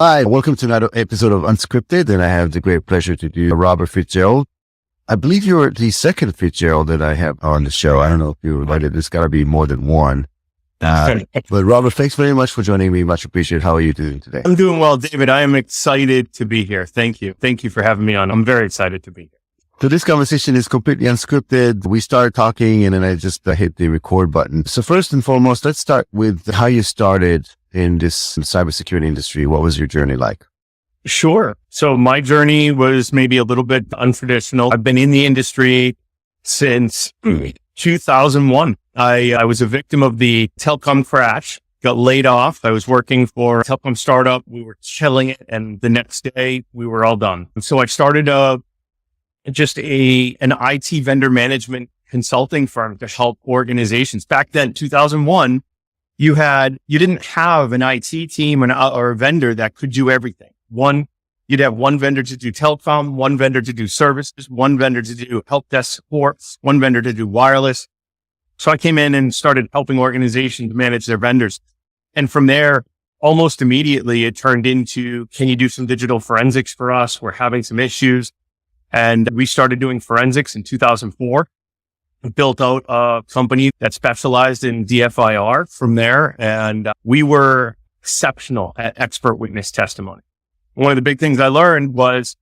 Hi, welcome to another episode of Unscripted, and I have the great pleasure to do Robert Fitzgerald. I believe you're the second Fitzgerald that I have on the show. I don't know if you're invited. There's got to be more than one. But Robert, thanks very much for joining me. Much appreciated. How are you doing today? I'm doing well, David. I am excited to be here. Thank you. Thank you for having me on. I'm very excited to be here. So this conversation is completely unscripted. We started talking and then I just hit the record button. So first and foremost, let's start with how you started in this cybersecurity industry. What was your journey like? Sure. So my journey was maybe a little bit untraditional. I've been in the industry since 2001. I was a victim of the telecom crash, got laid off. I was working for a telecom startup. We were killing it. And the next day we were all done. So I started an IT vendor management consulting firm to help organizations. Back then, 2001, you didn't have an IT team or a vendor that could do everything. You'd have one vendor to do telecom, one vendor to do services, one vendor to do help desk support, one vendor to do wireless. So I came in and started helping organizations manage their vendors. And from there, almost immediately, it turned into, can you do some digital forensics for us? We're having some issues. And we started doing forensics in 2004. We built out a company that specialized in DFIR from there. And we were exceptional at expert witness testimony. One of the big things I learned was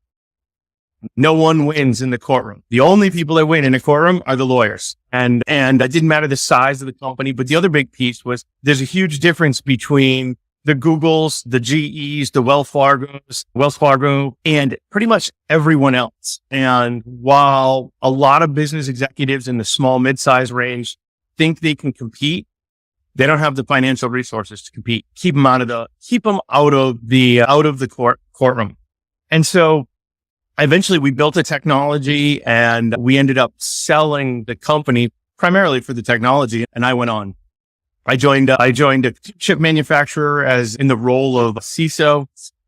no one wins in the courtroom. The only people that win in a courtroom are the lawyers. And it didn't matter the size of the company. But the other big piece was there's a huge difference between the Googles, the GEs, the Wells Fargo, and pretty much everyone else. And while a lot of business executives in the small, mid-size range think they can compete, they don't have the financial resources to compete. Keep them out of the courtroom. And so eventually we built a technology and we ended up selling the company primarily for the technology. And I went on. I joined a chip manufacturer as in the role of CISO,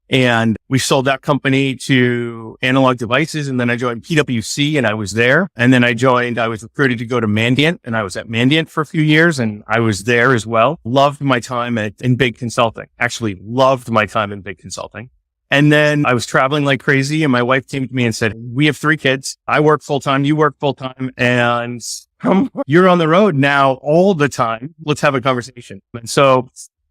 and we sold that company to Analog Devices. And then I joined PwC and I was there. And then I was recruited to go to Mandiant, and I was at Mandiant for a few years and I was there as well. Loved my time in big consulting. Actually loved my time in big consulting. And then I was traveling like crazy and my wife came to me and said, we have 3 kids. I work full time. You work full time. And you're on the road now all the time. Let's have a conversation. And so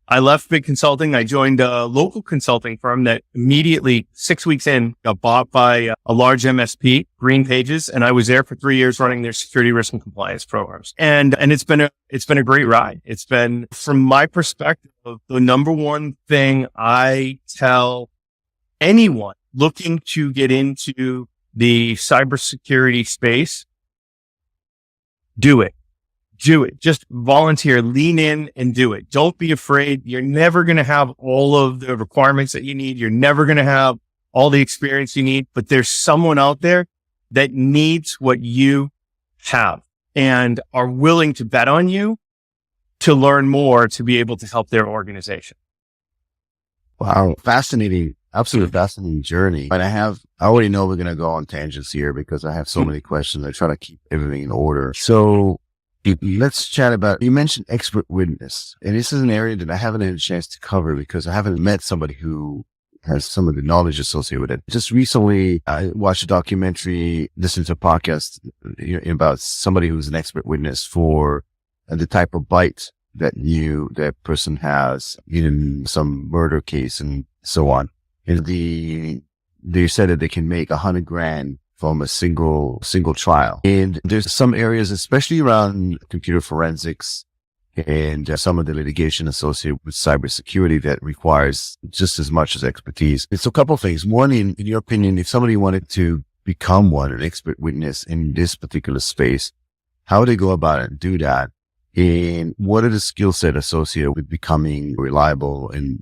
I left big consulting. I joined a local consulting firm that immediately 6 weeks in got bought by a large MSP, Green Pages. And I was there for 3 years running their security risk and compliance programs. And it's been a great ride. It's been, from my perspective, the number one thing I tell anyone looking to get into the cybersecurity space, do it. Just volunteer, lean in and do it. Don't be afraid. You're never going to have all of the requirements that you need. You're never going to have all the experience you need, but there's someone out there that needs what you have and are willing to bet on you to learn more to be able to help their organization. Wow. Fascinating. Absolutely fascinating journey. But I already know we're going to go on tangents here because I have so many questions. I try to keep everything in order. So let's chat about, you mentioned expert witness. And this is an area that I haven't had a chance to cover because I haven't met somebody who has some of the knowledge associated with it. Just recently, I watched a documentary, listened to a podcast about somebody who's an expert witness for the type of bite that person has in some murder case and so on. And they said that they can make $100,000 from a single trial. And there's some areas, especially around computer forensics and some of the litigation associated with cybersecurity, that requires just as much as expertise. It's a couple of things. One, in your opinion, if somebody wanted to become an expert witness in this particular space, how would they go about it and do that? And what are the skill set associated with becoming reliable and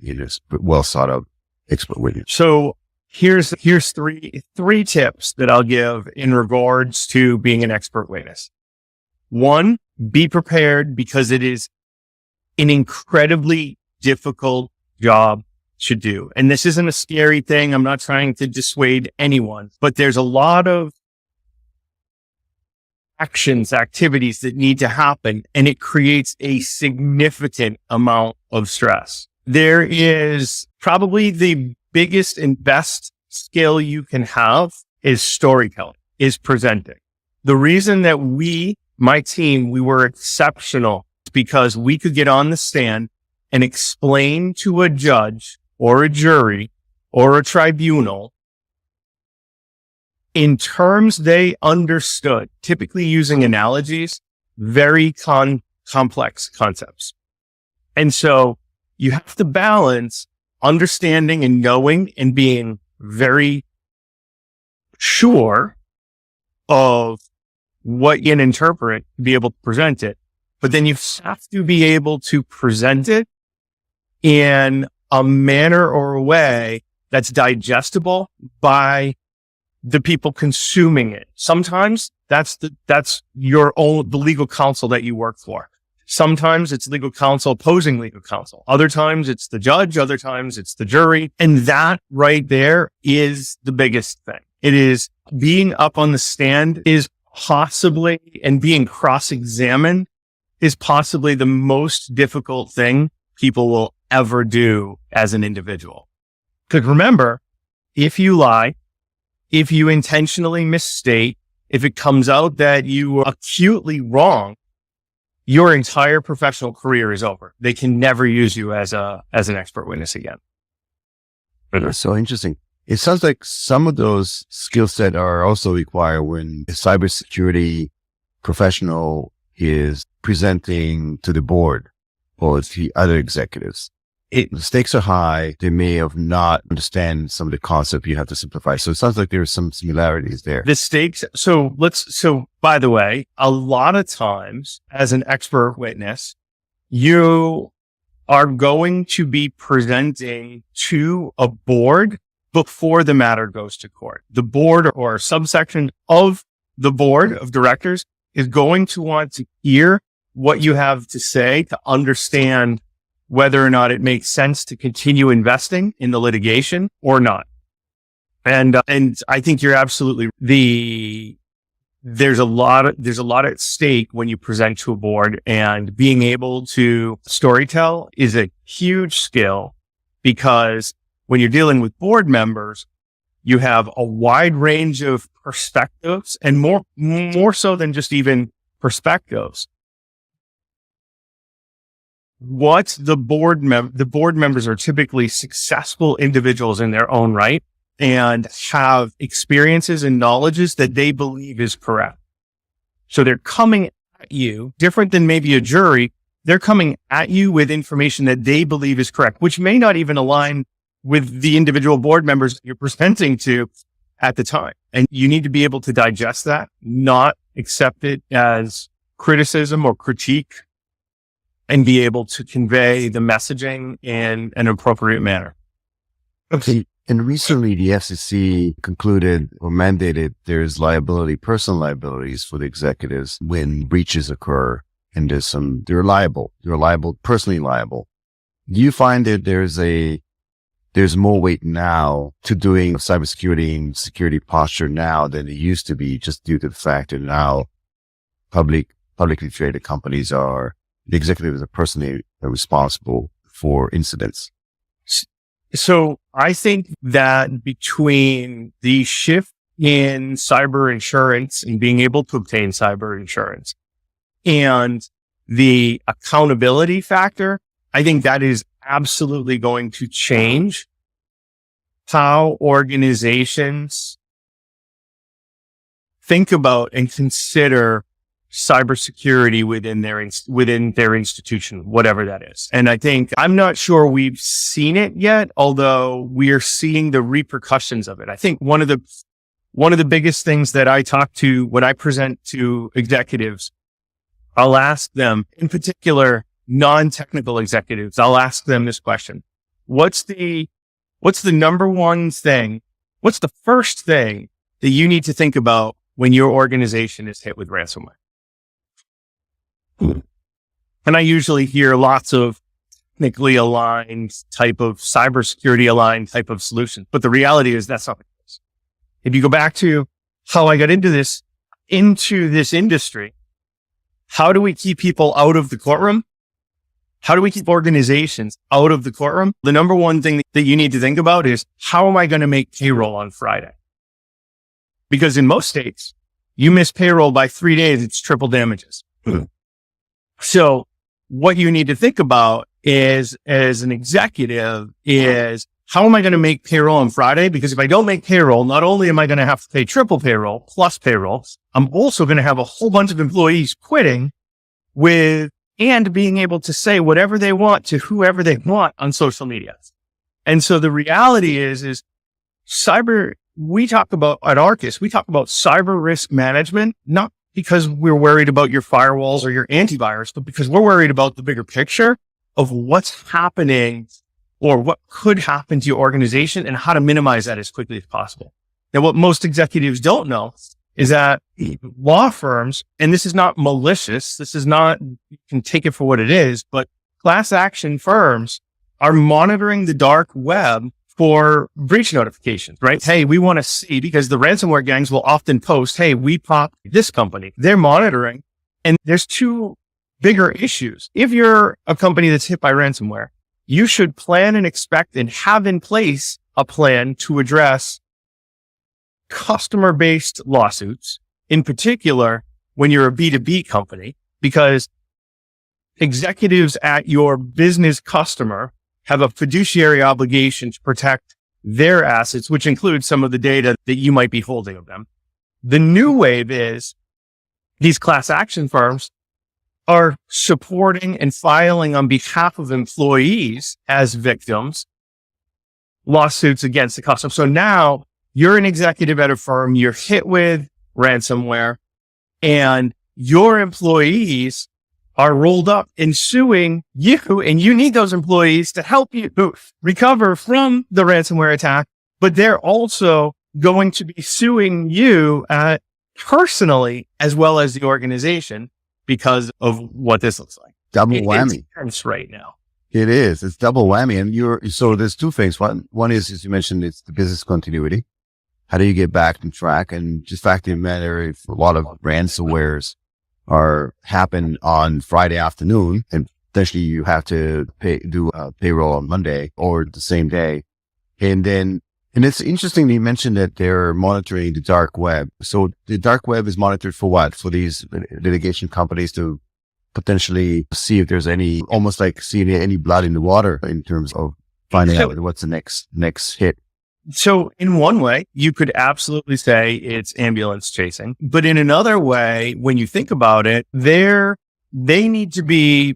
well thought of expert witness? So here's three tips that I'll give in regards to being an expert witness. 1, be prepared, because it is an incredibly difficult job to do. And this isn't a scary thing. I'm not trying to dissuade anyone, but there's a lot of actions, activities that need to happen, and it creates a significant amount of stress. There is probably the biggest and best skill you can have is storytelling, is presenting. The reason that my team, we were exceptional is because we could get on the stand and explain to a judge or a jury or a tribunal in terms they understood, typically using analogies, very complex concepts. And so you have to balance understanding and knowing and being very sure of what you can interpret to be able to present it. But then you have to be able to present it in a manner or a way that's digestible by the people consuming it. Sometimes that's the legal counsel that you work for. Sometimes it's legal counsel opposing legal counsel. Other times it's the judge. Other times it's the jury. And that right there is the biggest thing. It is being up on the stand is possibly, and being cross-examined is possibly the most difficult thing people will ever do as an individual. Because remember, if you lie, if you intentionally misstate, if it comes out that you were acutely wrong, your entire professional career is over. They can never use you as an expert witness again. That's so interesting. It sounds like some of those skill set are also required when a cybersecurity professional is presenting to the board or to other executives. The stakes are high. They may have not understand some of the concept you have to simplify. So it sounds like there are some similarities there. The stakes. So by the way, a lot of times as an expert witness, you are going to be presenting to a board before the matter goes to court. The board or a subsection of the board of directors is going to want to hear what you have to say to understand whether or not it makes sense to continue investing in the litigation or not. And I think you're absolutely there's a lot at stake when you present to a board, and being able to storytell is a huge skill, because when you're dealing with board members, you have a wide range of perspectives, and more so than just even perspectives. The board members are typically successful individuals in their own right and have experiences and knowledges that they believe is correct. So they're coming at you different than maybe a jury. They're coming at you with information that they believe is correct, which may not even align with the individual board members you're presenting to at the time. And you need to be able to digest that, not accept it as criticism or critique, and be able to convey the messaging in an appropriate manner. Okay. And recently the FCC concluded or mandated there's personal liabilities for the executives when breaches occur, and they're liable, personally liable. Do you find that there's more weight now to doing cybersecurity and security posture now than it used to be, just due to the fact that now publicly traded companies the executives are personally responsible for incidents? So I think that between the shift in cyber insurance and being able to obtain cyber insurance and the accountability factor, I think that is absolutely going to change how organizations think about and consider cybersecurity within their institution, whatever that is. And I think, I'm not sure we've seen it yet, although we are seeing the repercussions of it. I think one of the biggest things that I talk to when I present to executives, I'll ask them, in particular, non-technical executives, I'll ask them this question. What's the number one thing? What's the first thing that you need to think about when your organization is hit with ransomware? And I usually hear lots of technically aligned type of cybersecurity aligned type of solutions. But the reality is that's not the case. If you go back to how I got into this, into this industry, how do we keep people out of the courtroom? How do we keep organizations out of the courtroom? The number one thing that you need to think about is, how am I going to make payroll on Friday? Because in most states, you miss payroll by 3 days, it's triple damages. Mm-hmm. So what you need to think about is, as an executive, is how am I going to make payroll on Friday? Because if I don't make payroll, not only am I going to have to pay triple payroll plus payroll, I'm also going to have a whole bunch of employees quitting and being able to say whatever they want to whoever they want on social media. And so the reality is we talk about at Arcas, we talk about cyber risk management, not because we're worried about your firewalls or your antivirus, but because we're worried about the bigger picture of what's happening or what could happen to your organization and how to minimize that as quickly as possible. Now, what most executives don't know is that law firms, and this is not malicious, this is not, you can take it for what it is, but class action firms are monitoring the dark web for breach notifications, right? Hey, we want to see, because the ransomware gangs will often post, hey, we popped this company. They're monitoring. And there's two bigger issues. If you're a company that's hit by ransomware, you should plan and expect and have in place a plan to address customer-based lawsuits, in particular, when you're a B2B company, because executives at your business customer have a fiduciary obligation to protect their assets, which includes some of the data that you might be holding of them. The new wave is these class action firms are supporting and filing on behalf of employees as victims lawsuits against the customer. So now you're an executive at a firm, you're hit with ransomware, and your employees are rolled up in suing you, and you need those employees to help you recover from the ransomware attack, but they're also going to be suing you personally as well as the organization because of what this looks like. Double whammy. It's intense right now. It is. It's double whammy. And so there's two things. One is, as you mentioned, it's the business continuity. How do you get back on track? And just fact of the matter, if a lot of ransomwares happen on Friday afternoon, and potentially you have to do payroll on Monday or the same day. And it's interesting that you mentioned that they're monitoring the dark web. So the dark web is monitored for what? For these litigation companies to potentially see if there's almost like seeing any blood in the water in terms of finding out what's the next hit. So in one way, you could absolutely say it's ambulance chasing. But in another way, when you think about it, they need to be,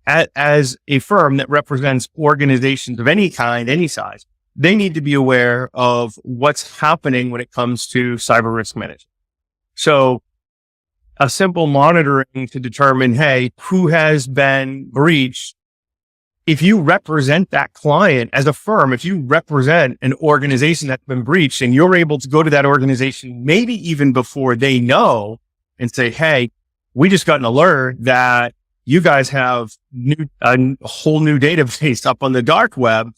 as a firm that represents organizations of any kind, any size, they need to be aware of what's happening when it comes to cyber risk management. So a simple monitoring to determine, hey, who has been breached. If you represent that client as a firm, if you represent an organization that's been breached and you're able to go to that organization, maybe even before they know, and say, hey, we just got an alert that you guys have a whole new database up on the dark web.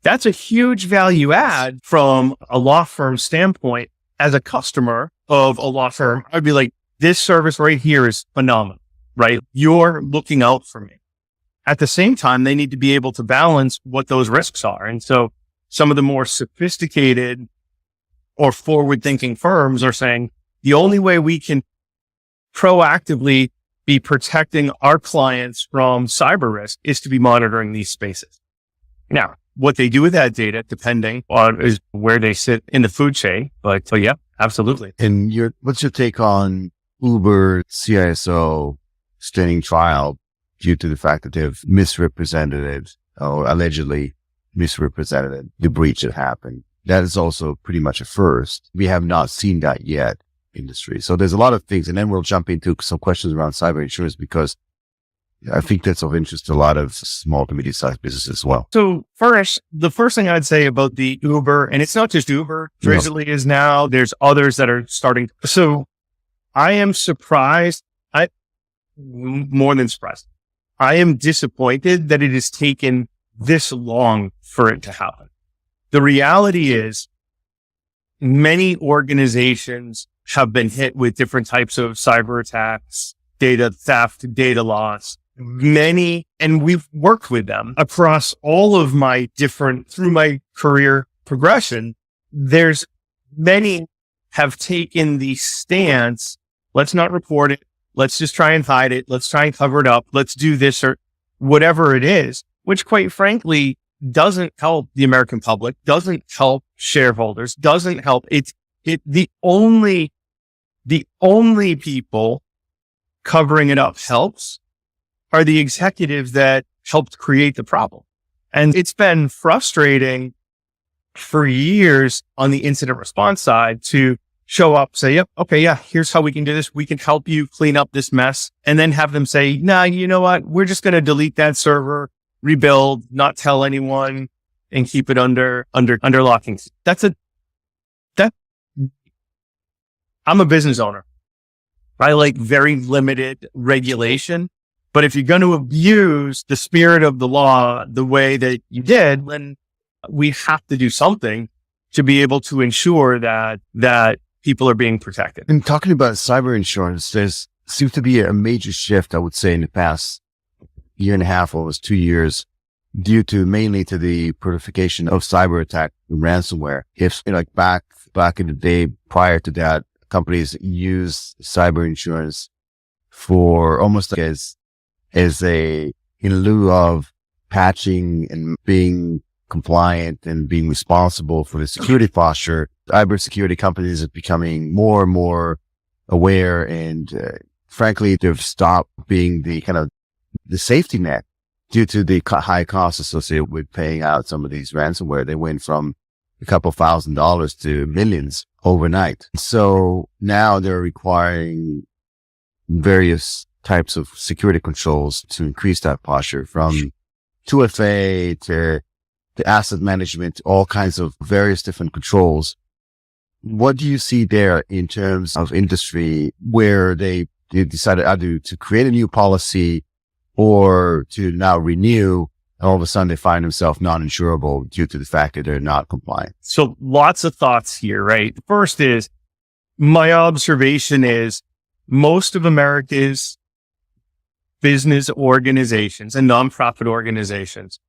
That's a huge value add from a law firm standpoint. As a customer of a law firm, I'd be like, this service right here is phenomenal, right? You're looking out for me. At the same time, they need to be able to balance what those risks are. And so some of the more sophisticated or forward-thinking firms are saying the only way we can proactively be protecting our clients from cyber risk is to be monitoring these spaces. Now, what they do with that data, depending on is where they sit in the food chain. But so, yeah, absolutely. And what's your take on Uber CISO standing trial due to the fact that they've misrepresented or allegedly misrepresented the breach that happened? That is also pretty much a first. We have not seen that yet in industry. So there's a lot of things. And then we'll jump into some questions around cyber insurance, because I think that's of interest to a lot of small to medium-sized businesses as well. So first, the first thing I'd say about the Uber, and it's not just Uber, Drizzly is now, there's others that are starting. So I am surprised. More than surprised. I am disappointed that it has taken this long for it to happen. The reality is many organizations have been hit with different types of cyber attacks, data theft, data loss. Many, and we've worked with them across all of through my career progression. There's many have taken the stance, let's not report it. Let's just try and hide it. Let's try and cover it up. Let's do this or whatever it is, which quite frankly doesn't help the American public, doesn't help shareholders, doesn't help. The only people covering it up helps are the executives that helped create the problem. And it's been frustrating for years on the incident response side to show up, say, yep, okay, yeah, here's how we can do this. We can help you clean up this mess. And then have them say, nah, you know what? We're just going to delete that server, rebuild, not tell anyone, and keep it under lock and key. I'm a business owner. I like very limited regulation. But if you're going to abuse the spirit of the law the way that you did, then we have to do something to be able to ensure that people are being protected. And talking about cyber insurance, there's seems to be a major shift, I would say, in the past year and a half, almost 2 years, due to mainly to the proliferation of cyber attack and ransomware. If like back in the day prior to that, companies used cyber insurance for almost like as a, in lieu of patching and being compliant and being responsible for the security posture. Cybersecurity companies are becoming more and more aware, and frankly, they've stopped being the kind of the safety net due to the high costs associated with paying out some of these ransomware. They went from a couple $1,000s to millions overnight. So now they're requiring various types of security controls to increase that posture, from 2FA to asset management, all kinds of various different controls. What do you see there in terms of industry where they decided either to create a new policy or to now renew, and all of a sudden they find themselves non-insurable due to the fact that they're not compliant? So lots of thoughts here, right? The first is, my observation is most of America's business organizations and nonprofit organizations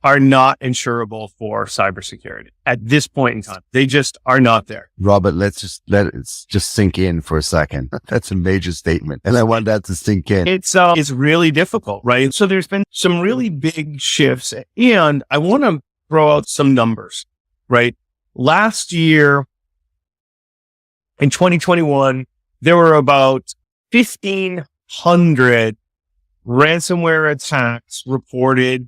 are not insurable for cybersecurity at this point in time. They just are not there. Robert, let it just sink in for a second. That's a major statement, and I want that to sink in. It's really difficult, right? So there's been some really big shifts, and I want to throw out some numbers, right? Last year in 2021, there were about 1,500 ransomware attacks reported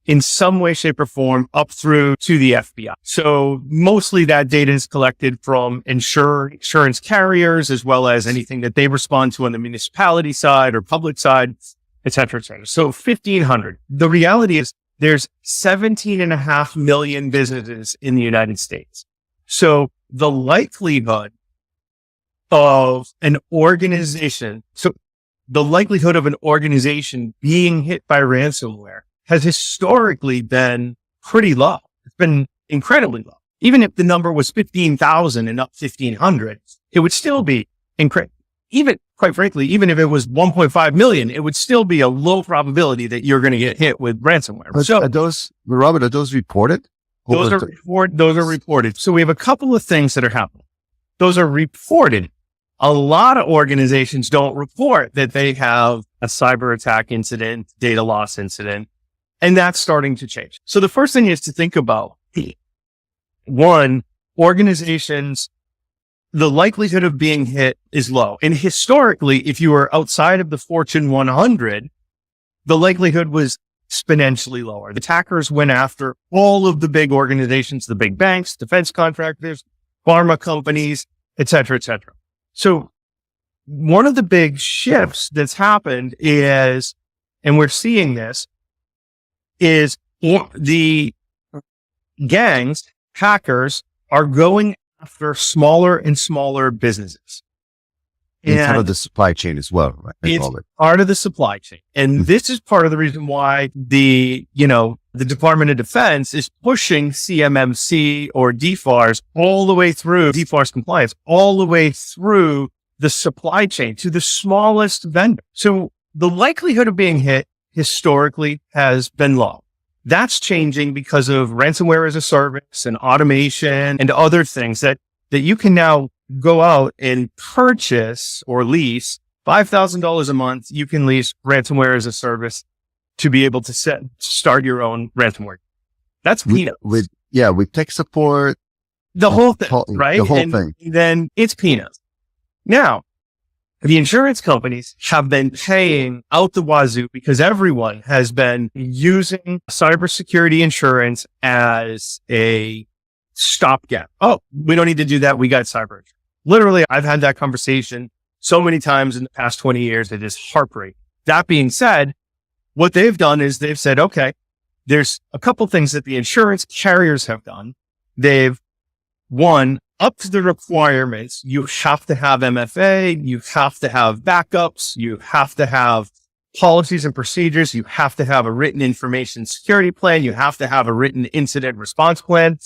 in some way, shape, or form up through to the FBI. So mostly that data is collected from insurance carriers, as well as anything that they respond to on the municipality side or public side, et cetera, et cetera. So 1,500. The reality is there's 17.5 million businesses in the United States. So the likelihood of an organization being hit by ransomware has historically been pretty low. It's been incredibly low. Even if the number was 15,000 and not 1,500, it would still be incredible. Even, quite frankly, even if it was 1.5 million, it would still be a low probability that you're going to get hit with ransomware. But so, Robert, are those reported? Those are reported. So we have a couple of things that are happening. Those are reported. A lot of organizations don't report that they have a cyber attack incident, data loss incident, and that's starting to change. So the first thing is to think about, one, organizations, the likelihood of being hit is low. And historically, if you were outside of the Fortune 100, the likelihood was exponentially lower. The attackers went after all of the big organizations, the big banks, defense contractors, pharma companies, et cetera, et cetera. So one of the big shifts that's happened is, and we're seeing this, is the gangs, hackers, are going after smaller and smaller businesses. It's part of the supply chain as well, right? It's part of the supply chain. And this is part of the reason why the Department of Defense is pushing CMMC or DFARS all the way through DFARS compliance, all the way through the supply chain to the smallest vendor. So the likelihood of being hit historically has been low. That's changing because of ransomware as a service and automation and other things that you can now go out and purchase or lease $5,000 a month. You can lease ransomware as a service to be able to start your own ransomware. That's peanuts. With tech support. The whole thing, right? The whole thing. Then it's peanuts. Now, the insurance companies have been paying out the wazoo because everyone has been using cybersecurity insurance as a stopgap. Oh, we don't need to do that. We got cyber insurance. Literally, I've had that conversation so many times in the past 20 years. It is heartbreaking. That being said, what they've done is they've said, okay, there's a couple things that the insurance carriers have done. They've, one, up to the requirements. You have to have MFA. You have to have backups. You have to have policies and procedures. You have to have a written information security plan. You have to have a written incident response plan.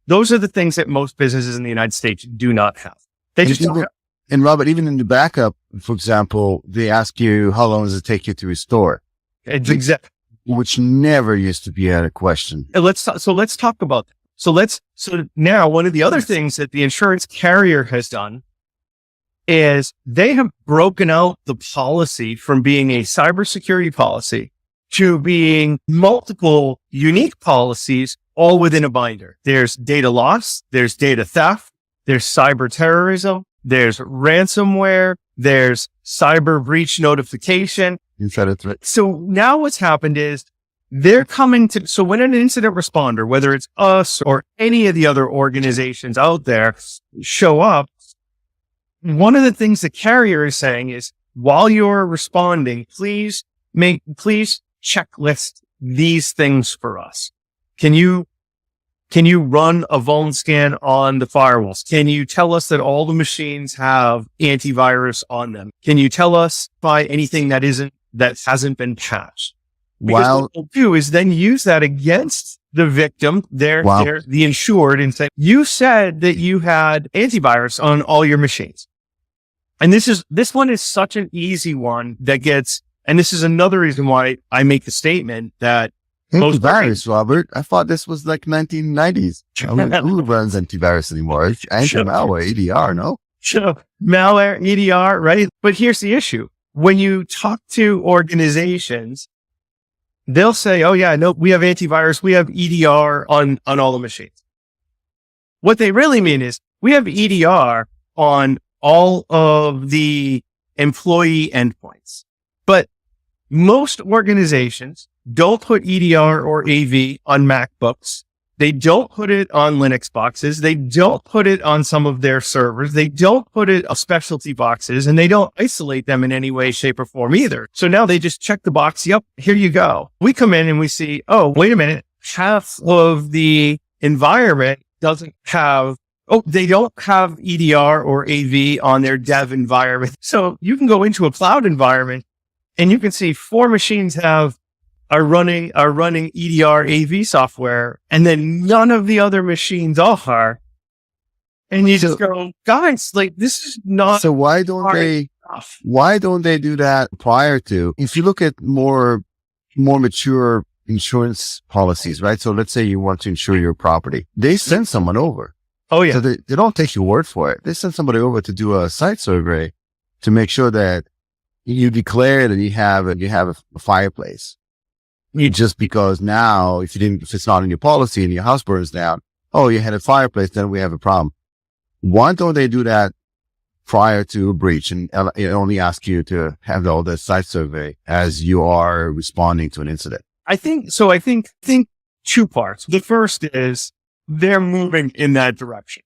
Those are the things that most businesses in the United States do not have. They just don't have. And Robert, even in the backup, for example, they ask you, how long does it take you to restore? It's exactly. Which never used to be a question. Let's talk about that. So now one of the other things that the insurance carrier has done is they have broken out the policy from being a cybersecurity policy to being multiple unique policies all within a binder. There's data loss, there's data theft, there's cyber terrorism, there's ransomware, there's cyber breach notification. Insider threat. So now what's happened is they're coming to, so when an incident responder, whether it's us or any of the other organizations out there show up, one of the things the carrier is saying is, while you're responding, please checklist these things for us. Can you run a vuln scan on the firewalls? Can you tell us that all the machines have antivirus on them? Can you tell us by anything that hasn't been patched? Because what they'll do is then use that against the victim, the insured, and say, you said that you had antivirus on all your machines. And this one is such an easy one that gets, and this is another reason why I make the statement that antivirus, Robert. I thought this was like 1990s. I mean, who runs antivirus anymore? Anti-malware, EDR, no? Sure. Malware, EDR, right? But here's the issue. When you talk to organizations, they'll say, oh yeah, no, we have antivirus. We have EDR on all the machines. What they really mean is we have EDR on all of the employee endpoints. But most organizations don't put EDR or AV on MacBooks. They don't put it on Linux boxes. They don't put it on some of their servers. They don't put it on specialty boxes, and they don't isolate them in any way, shape, or form either. So now they just check the box. Yep, here you go. We come in and we see, oh, wait a minute. Half of the environment they don't have EDR or AV on their dev environment. So you can go into a cloud environment and you can see 4 machines are running EDR AV software, and then none of the other machines are. And you just go, guys, like, this is not. So why don't they do that prior to? If you look at more mature insurance policies, right? So let's say you want to insure your property. They send someone over. Oh yeah. So they don't take your word for it. They send somebody over to do a site survey to make sure that you declare that you have a fireplace. Just because now, if it's not in your policy and your house burns down, oh, you had a fireplace, then we have a problem. Why don't they do that prior to a breach and only ask you to have all the site survey as you are responding to an incident? I think 2 parts. The first is they're moving in that direction.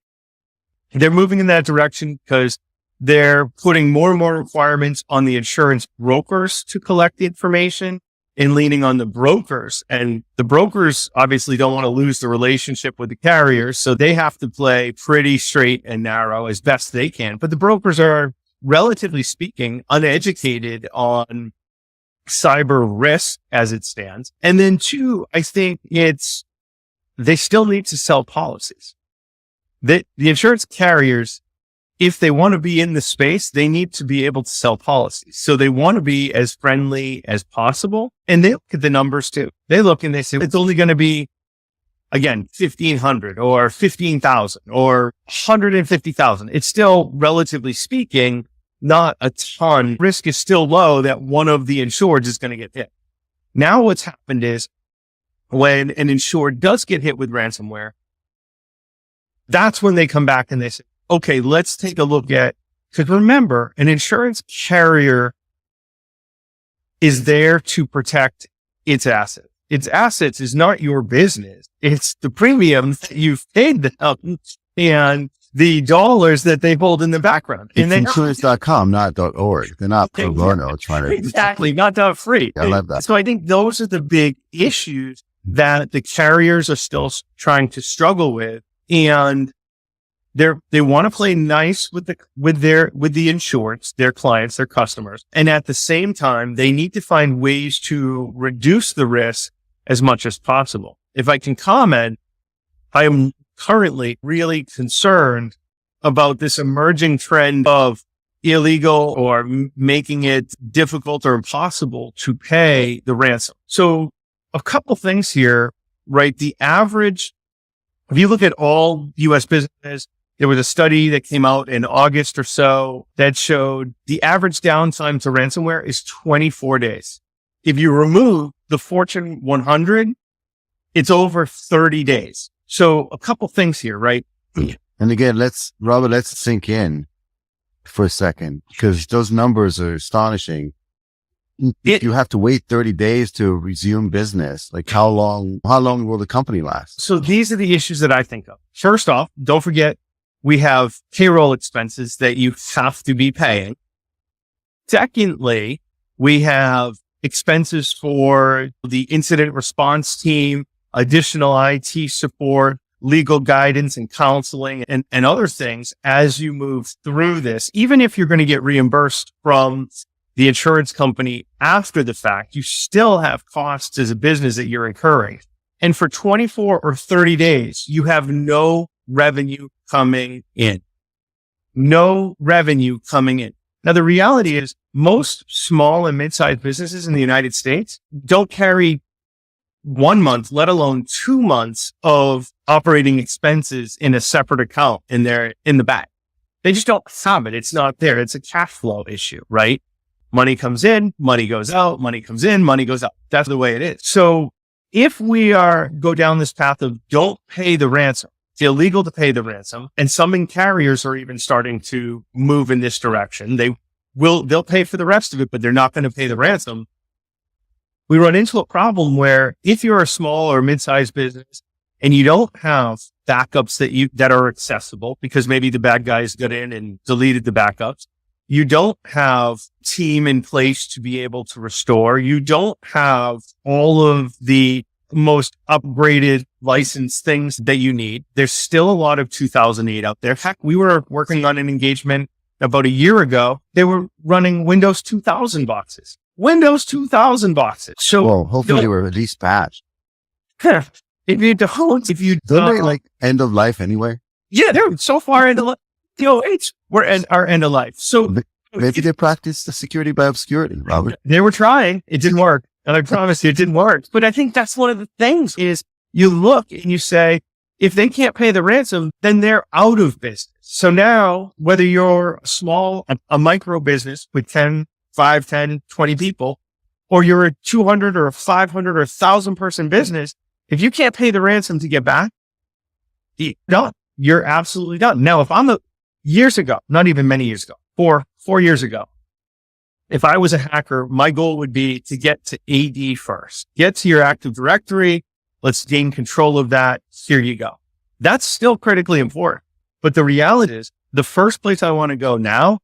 They're moving in that direction because they're putting more and more requirements on the insurance brokers to collect the information and leaning on the brokers. And the brokers obviously don't want to lose the relationship with the carriers. So they have to play pretty straight and narrow as best they can. But the brokers are relatively speaking, uneducated on cyber risk as it stands. And then two, I think they still need to sell policies. The insurance carriers, if they want to be in the space, they need to be able to sell policies. So they want to be as friendly as possible. And they look at the numbers too. They look and they say, it's only going to be, again, 1,500 or 15,000 or 150,000. It's still, relatively speaking, not a ton. Risk is still low that one of the insureds is going to get hit. Now what's happened is when an insured does get hit with ransomware, that's when they come back and they say, okay, let's take a look at, because remember, an insurance carrier is there to protect its assets. Its assets is not your business. It's the premium that you've paid them and the dollars that they hold in the background. It's insurance.com, not .org. They're not pro bono trying to. Exactly, not .free. I love that. So I think those are the big issues that the carriers are still trying to struggle with. And they want to play nice with the insureds, their clients, their customers. And at the same time, they need to find ways to reduce the risk as much as possible. If I can comment, I am currently really concerned about this emerging trend of illegal or making it difficult or impossible to pay the ransom. So a couple things here, right? The average, if you look at all U.S. businesses, there was a study that came out in August or so that showed the average downtime to ransomware is 24 days. If you remove the Fortune 100, it's over 30 days. So a couple things here, right? And again, Robert, let's sink in for a second, because those numbers are astonishing. You have to wait 30 days to resume business. Like how long will the company last? So these are the issues that I think of. First off, don't forget, we have payroll expenses that you have to be paying. Secondly, we have expenses for the incident response team, additional IT support, legal guidance and counseling and other things as you move through this. Even if you're going to get reimbursed from the insurance company after the fact, you still have costs as a business that you're incurring. And for 24 or 30 days, you have no revenue coming in. No revenue coming in. Now, the reality is most small and mid-sized businesses in the United States don't carry 1 month, let alone 2 months of operating expenses in a separate account in the back. They just don't have it. It's not there. It's a cash flow issue, right? Money comes in, money goes out, money comes in, money goes out. That's the way it is. So if we go down this path of don't pay the ransom, it's illegal to pay the ransom, and some carriers are even starting to move in this direction. They'll pay for the rest of it, but they're not going to pay the ransom. We run into a problem where if you're a small or mid-sized business and you don't have backups that are accessible because maybe the bad guys got in and deleted the backups, you don't have team in place to be able to restore. You don't have all of the most upgraded licensed things that you need. There's still a lot of 2008 out there. Heck, we were working on an engagement about a year ago. They were running Windows 2000 boxes. Windows 2000 boxes. So, well, hopefully they were at least patched. Don't they like end of life anyway? Yeah, they're so far into life. We're at our end of life. So maybe they practiced the security by obscurity, Robert. They were trying. It didn't work. And I promise you it didn't work. But I think that's one of the things is you look and you say, if they can't pay the ransom, then they're out of business. So now, whether you're a micro business with 5, 10, 20 people, or you're a 200 or a 500 or 1,000 person business, if you can't pay the ransom to get back, you're done. You're absolutely done. Now, if years ago, not even many years ago, 4 years ago, if I was a hacker, my goal would be to get to AD first. Get to your Active Directory. Let's gain control of that. Here you go. That's still critically important. But the reality is, the first place I want to go now,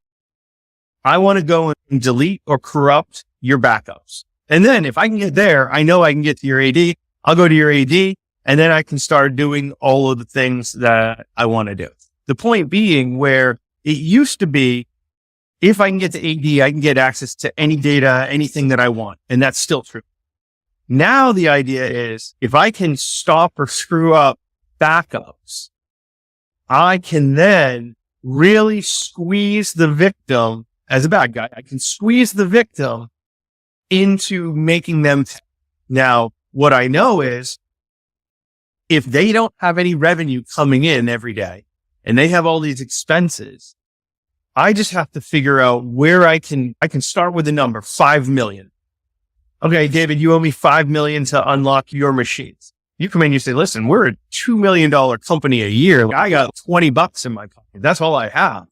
I want to go and delete or corrupt your backups. And then if I can get there, I know I can get to your AD. I'll go to your AD, and then I can start doing all of the things that I want to do. The point being where it used to be if I can get to AD, I can get access to any data, anything that I want. And that's still true. Now the idea is if I can stop or screw up backups, I can then really squeeze the victim as a bad guy. I can squeeze the victim into making them. Now, what I know is if they don't have any revenue coming in every day and they have all these expenses, I just have to figure out where I can start with a number, 5 million. Okay, David, you owe me 5 million to unlock your machines. You come in and you say, listen, we're a $2 million company a year. I got $20 in my pocket. That's all I have.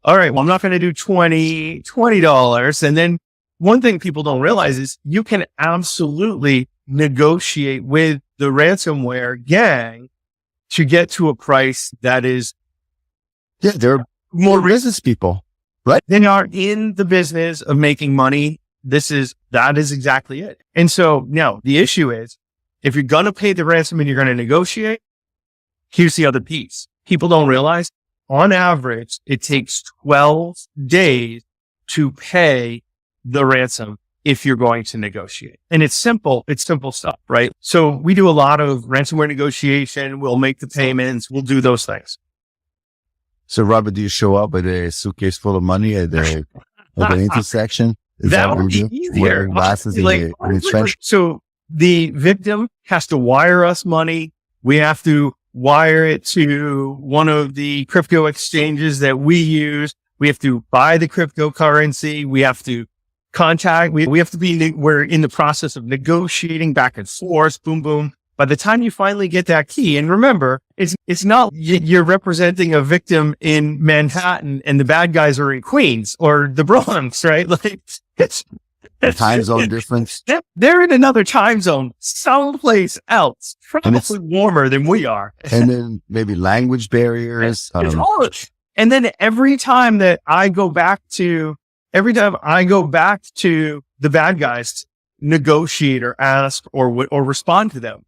All right. Well, I'm not going to do $20. And then one thing people don't realize is you can absolutely negotiate with the ransomware gang to get to a price that is. Yeah. They're more business people, right? They are in the business of making money. That is exactly it. And so now the issue is if you're going to pay the ransom and you're going to negotiate, here's the other piece. People don't realize on average, it takes 12 days to pay the ransom if you're going to negotiate. And it's simple stuff, right? So we do a lot of ransomware negotiation. We'll make the payments. We'll do those things. So Robert, do you show up with a suitcase full of money at the intersection? That would be easier. So the victim has to wire us money. We have to wire it to one of the crypto exchanges that we use. We have to buy the cryptocurrency. We have to contact. We have to we're in the process of negotiating back and forth. Boom, boom. By the time you finally get that key, and remember, it's not you're representing a victim in Manhattan and the bad guys are in Queens or the Bronx, right? Like it's time zone difference. They're in another time zone, someplace else, probably warmer than we are. And then maybe language barriers. And then every time I go back to the bad guys to negotiate or ask or respond to them,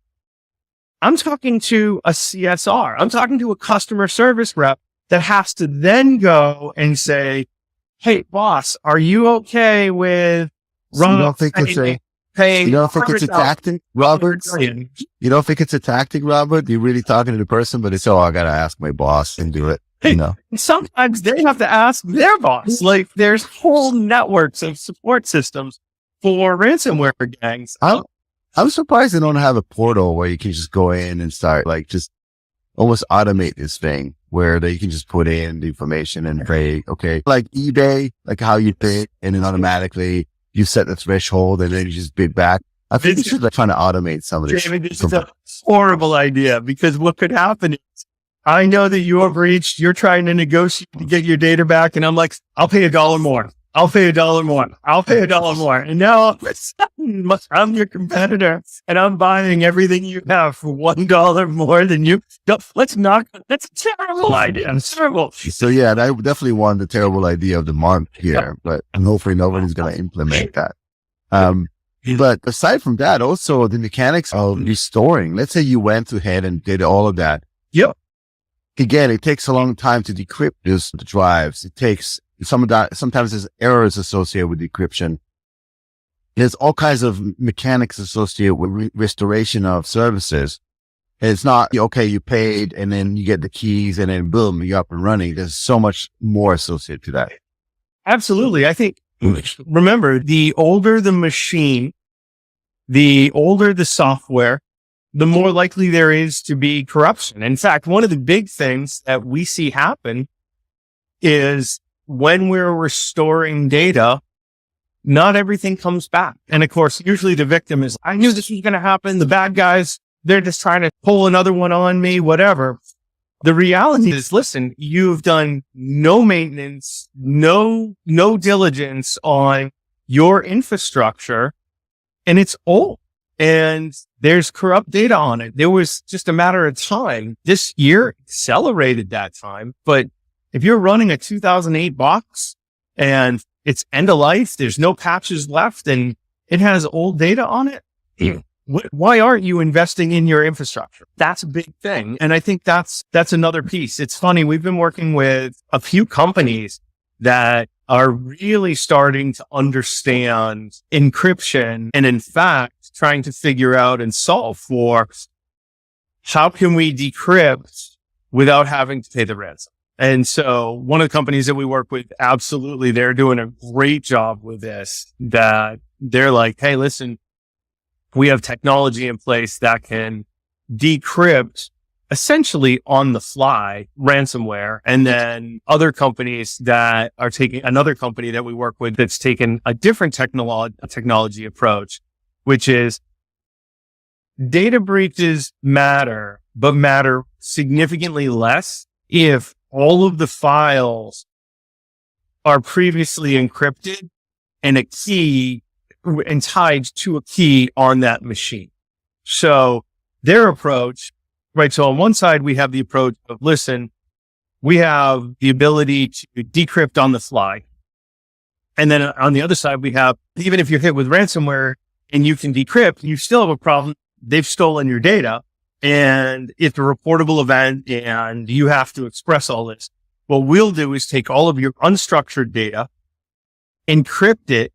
I'm talking to a CSR. I'm talking to a customer service rep that has to then go and say, hey, boss, are you okay with you don't think it's a tactic, Robert? You don't think it's a tactic, Robert? You're really talking to the person, but it's, I got to ask my boss and do it. You know, sometimes they have to ask their boss. Like there's whole networks of support systems for ransomware gangs. I'm surprised they don't have a portal where you can just go in and start just almost automate this thing where they can just put in the information and pay, okay, like eBay, like how you pay, and then automatically you set the threshold and then you just bid back. I think they should trying to automate some of this. David, this is a horrible idea because what could happen is I know that you have reached, you're trying to negotiate to get your data back. And I'm like, I'll pay $1 more. I'll pay $1 more. I'll pay $1 more. And now I'm your competitor and I'm buying everything you have for $1 more than you. That's a terrible idea. It's terrible. So yeah, I definitely want the terrible idea of the month here, but hopefully nobody's going to implement that. But aside from that, also the mechanics of restoring, let's say you went ahead and did all of that. Yep. Again, it takes a long time to decrypt the drives. It takes sometimes there's errors associated with decryption. There's all kinds of mechanics associated with restoration of services. And it's not, okay, you paid and then you get the keys and then boom, you're up and running. There's so much more associated to that. Absolutely. I think, remember, the older the machine, the older the software, the more likely there is to be corruption. In fact, one of the big things that we see happen is when we're restoring data, not everything comes back. And of course, usually the victim is, I knew this was going to happen. The bad guys, they're just trying to pull another one on me, whatever. The reality is, listen, you've done no maintenance, no diligence on your infrastructure, and it's old. And there's corrupt data on it. There was just a matter of time. This year accelerated that time. But if you're running a 2008 box and it's end of life, there's no patches left and it has old data on it, why aren't you investing in your infrastructure? That's a big thing. And I think that's another piece. It's funny. We've been working with a few companies that are really starting to understand encryption and, in fact, trying to figure out and solve for how can we decrypt without having to pay the ransom. And so one of the companies that we work with, absolutely, they're doing a great job with this, that they're like, hey, listen, we have technology in place that can decrypt essentially on the fly ransomware. And then other companies that are taking, another company that we work with that's taken a different technology approach, which is data breaches matter, but matter significantly less if all of the files are previously encrypted and a key and tied to a key on that machine. So their approach, right? So on one side, we have the approach of, listen, we have the ability to decrypt on the fly. And then on the other side, we have, even if you're hit with ransomware and you can decrypt, you still have a problem. They've stolen your data and it's a reportable event and you have to express all this. What we'll do is take all of your unstructured data, encrypt it,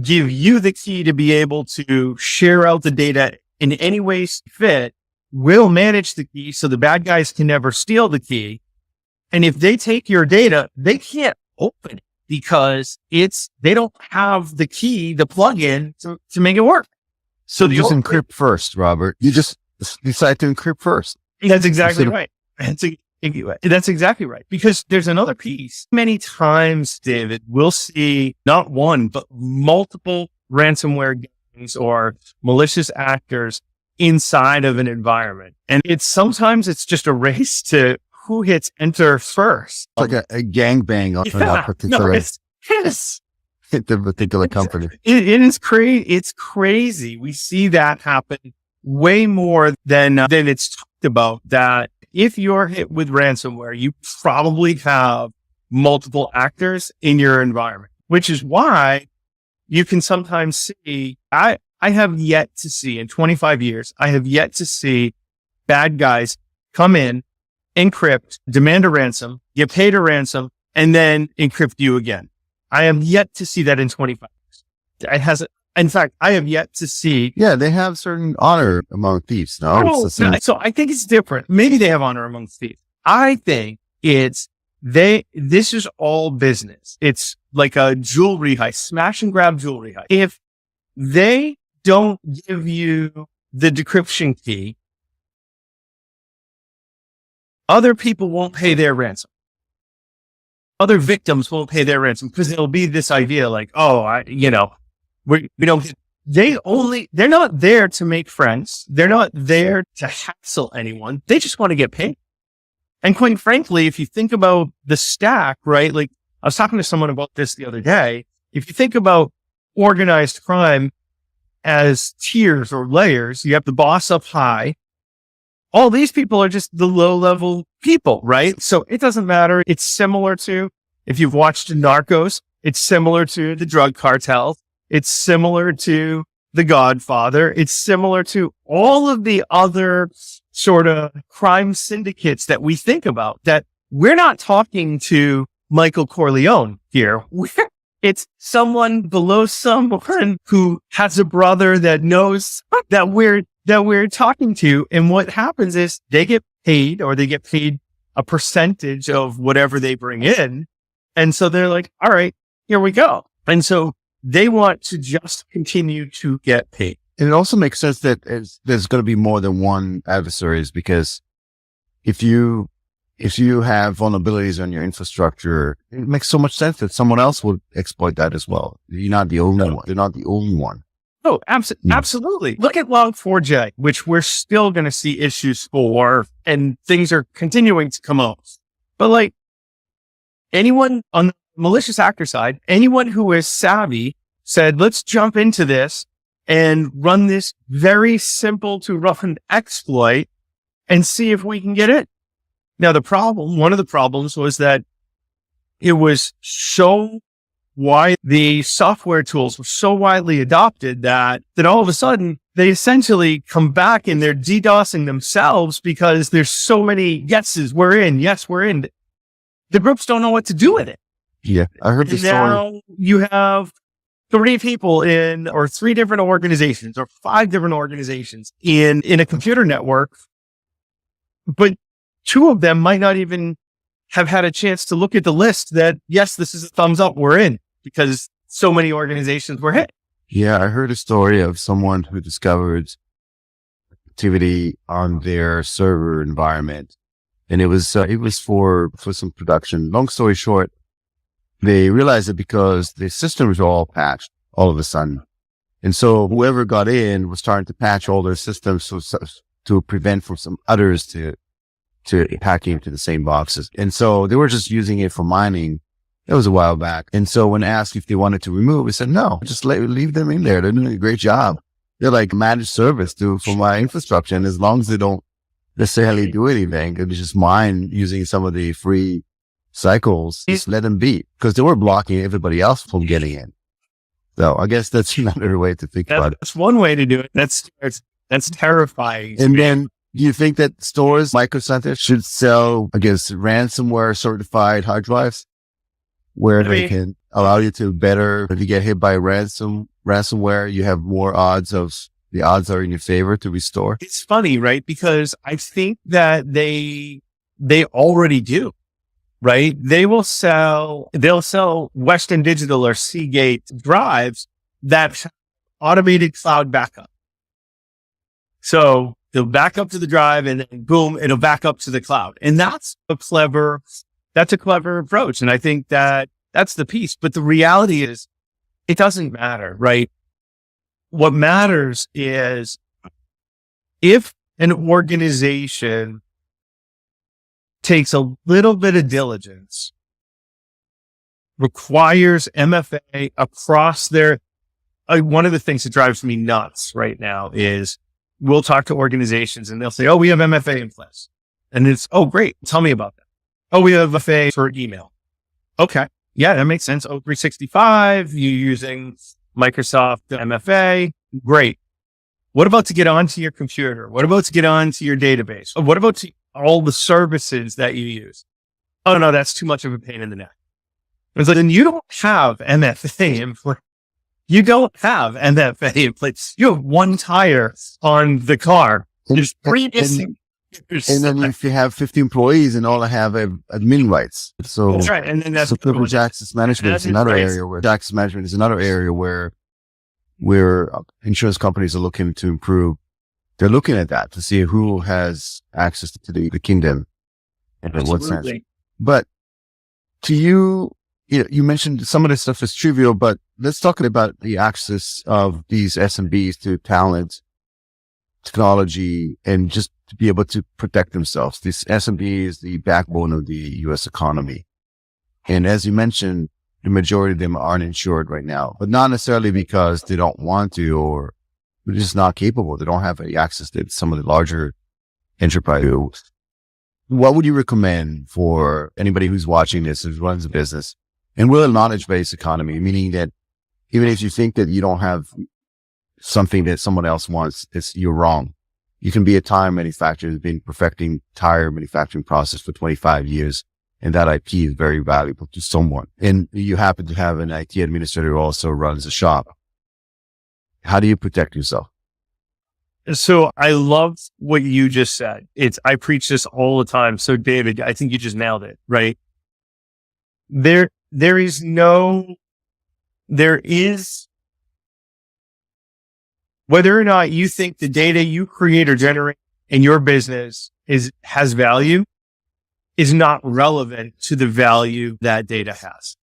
give you the key to be able to share out the data in any way you fit. We'll manage the key so the bad guys can never steal the key. And if they take your data, they can't open it because they don't have the key, the plug-in to make it work. So you just encrypt first, Robert. You just decide to encrypt first. That's exactly right. That's exactly right. Because there's another piece. Many times, David, we'll see not one, but multiple ransomware gangs or malicious actors inside of an environment. And sometimes it's just a race to who hits enter first. It's like a gangbang on that particular, yes. the particular company. It's crazy. We see that happen way more than it's talked about, that if you're hit with ransomware, you probably have multiple actors in your environment, which is why you can sometimes see, I have yet to see in 25 years, I have yet to see bad guys come in, encrypt, demand a ransom, get paid a ransom, and then encrypt you again. I have yet to see that in 25 years. In fact, I have yet to see. Yeah, they have certain honor among thieves. No, so I think it's different. Maybe they have honor among thieves. I think this is all business. It's like a jewelry heist, smash and grab jewelry heist. If they don't give you the decryption key, other people won't pay their ransom. Other victims won't pay their ransom because there'll be this idea like, we don't, they're not there to make friends. They're not there to hassle anyone. They just want to get paid. And quite frankly, if you think about the stack, right? Like I was talking to someone about this the other day. If you think about organized crime as tiers or layers, you have the boss up high. All these people are just the low level people, right? So it doesn't matter. It's similar to, if you've watched Narcos, it's similar to the drug cartels. It's similar to The Godfather. It's similar to all of the other sort of crime syndicates that we think about, that we're not talking to Michael Corleone here. It's someone below someone who has a brother that knows that we're talking to. And what happens is they get paid, or they get paid a percentage of whatever they bring in. And so they're like, all right, here we go. And so they want to just continue to get paid. And it also makes sense that there's going to be more than one adversaries, because if you have vulnerabilities on your infrastructure, it makes so much sense that someone else would exploit that as well. You're not the only one. They're not the only one. Oh, absolutely. Look at Log4j, which we're still going to see issues for, and things are continuing to come out. But like anyone on the malicious actor side, anyone who is savvy said, let's jump into this and run this very simple to run exploit and see if we can get it. Now, one of the problems was that it was the software tools were so widely adopted that all of a sudden they essentially come back and they're DDoSing themselves because there's so many yeses, we're in, yes, we're in. The groups don't know what to do with it. Yeah. I heard the And story. now you have 3 people or 3 different organizations or 5 different organizations in a computer network, but 2 of them might not even have had a chance to look at the list that, yes, this is a thumbs up, we're in, because so many organizations were hit. Yeah. I heard a story of someone who discovered activity on their server environment. And it was for some production. Long story short, they realized it because the systems were all patched all of a sudden. And so whoever got in was starting to patch all their systems to prevent from some others to hack into the same boxes. And so they were just using it for mining. That was a while back. And so when asked if they wanted to remove, we said, no, just leave them in there. They're doing a great job. They're like managed service for my infrastructure. And as long as they don't necessarily do anything, they just mine using some of the free cycles, just let them be, because they were blocking everybody else from getting in. So I guess that's another way to think about it. That's one way to do it. That's terrifying. And then do you think that stores, Micro Center, should sell, I guess, ransomware certified hard drives where they can allow you to if you get hit by ransomware, you have more odds the odds are in your favor to restore? It's funny, right? Because I think that they already do, right? They'll sell Western Digital or Seagate drives that have automated cloud backup. So they'll back up to the drive and then boom, it'll back up to the cloud. And that's a clever approach. And I think that's the piece. But the reality is it doesn't matter, right? What matters is if an organization takes a little bit of diligence, requires MFA across one of the things that drives me nuts right now is we'll talk to organizations and they'll say, oh, we have MFA in place. And it's, oh, great. Tell me about that. Oh, we have MFA for email. Okay. Yeah, that makes sense. Oh, 365, you're using Microsoft MFA. Great. What about to get onto your computer? What about to get onto your database? What about all the services that you use? Oh, no, that's too much of a pain in the neck. It's like, then you don't have MFA in place. You don't have MFA in place. You have 1 tire on the car. There's 3 missing. And then if you have 50 employees and all have admin rights. So that's right. And then that's privileged access management is another area where insurance companies are looking to improve. They're looking at that to see who has access to the kingdom and in what sense. But to you mentioned some of this stuff is trivial, but let's talk about the access of these SMBs to talent, technology, and just to be able to protect themselves. This SMB is the backbone of the U.S. economy. And as you mentioned, the majority of them aren't insured right now, but not necessarily because they don't want to or they're just not capable. They don't have any access to some of the larger enterprises. What would you recommend for anybody who's watching this, who runs a business? And we're a knowledge-based economy, meaning that even if you think that you don't have something that someone else wants, you're wrong. You can be a tire manufacturer who's been perfecting tire manufacturing process for 25 years. And that IP is very valuable to someone. And you happen to have an IT administrator who also runs a shop. How do you protect yourself? So I love what you just said. I preach this all the time. So David, I think you just nailed it, right? There is whether or not you think the data you create or generate in your business has value is not relevant to the value that data has.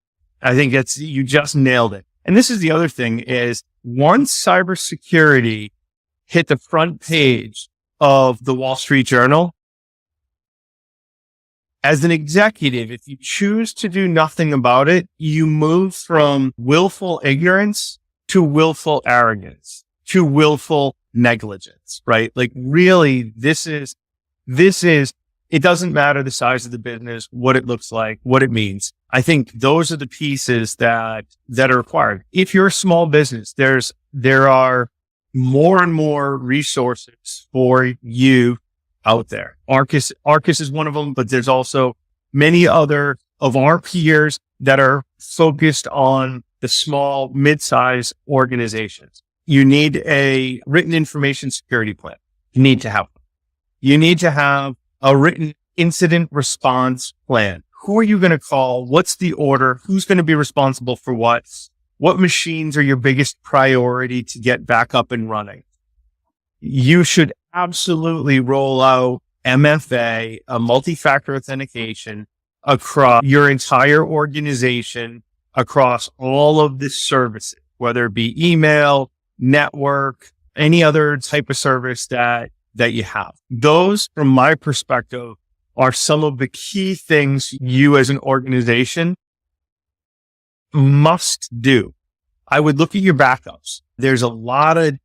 I think you just nailed it. And this is the other thing is once cybersecurity hit the front page of the Wall Street Journal, as an executive, if you choose to do nothing about it, you move from willful ignorance to willful arrogance to willful negligence, right? Like really, this is, it doesn't matter the size of the business, what it looks like, what it means. I think those are the pieces that are required. If you're a small business, there are more and more resources for you out there. Arcas is one of them, but there's also many other of our peers that are focused on the small, mid-size organizations. You need a written information security plan. You need to have one. You need to have a written incident response plan. Who are you going to call? What's the order? Who's going to be responsible for what? What machines are your biggest priority to get back up and running? You should absolutely roll out MFA, a multi-factor authentication, across your entire organization, across all of the services, whether it be email, network, any other type of service that you have. Those, from my perspective, are some of the key things you as an organization must do. I would look at your backups. There's a lot of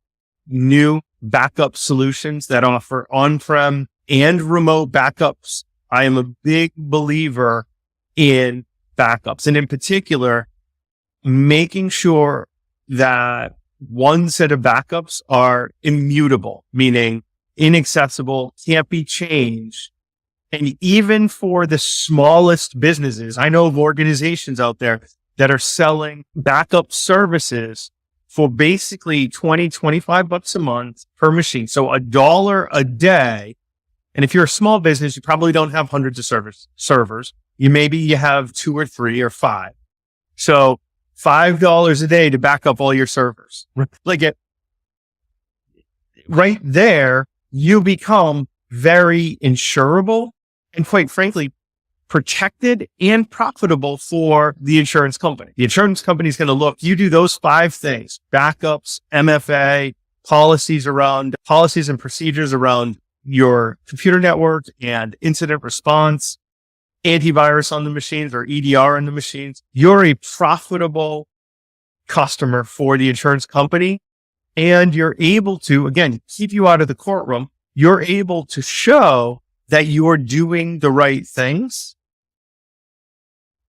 new backup solutions that offer on-prem and remote backups. I am a big believer in backups, and in particular, making sure that one set of backups are immutable, meaning inaccessible, can't be changed. And even for the smallest businesses, I know of organizations out there that are selling backup services for basically $20-25 a month per machine. So $1 a day. And if you're a small business, you probably don't have hundreds of servers. You have 2 or 3 or 5. So $5 a day to back up all your servers. Right there, you become very insurable and, quite frankly, protected and profitable for the insurance company. The insurance company is going to look, you do those 5 things: backups, MFA, policies and procedures around your computer network and incident response, antivirus on the machines or EDR on the machines. You're a profitable customer for the insurance company, and you're able to, again, keep you out of the courtroom. You're able to show that you're doing the right things,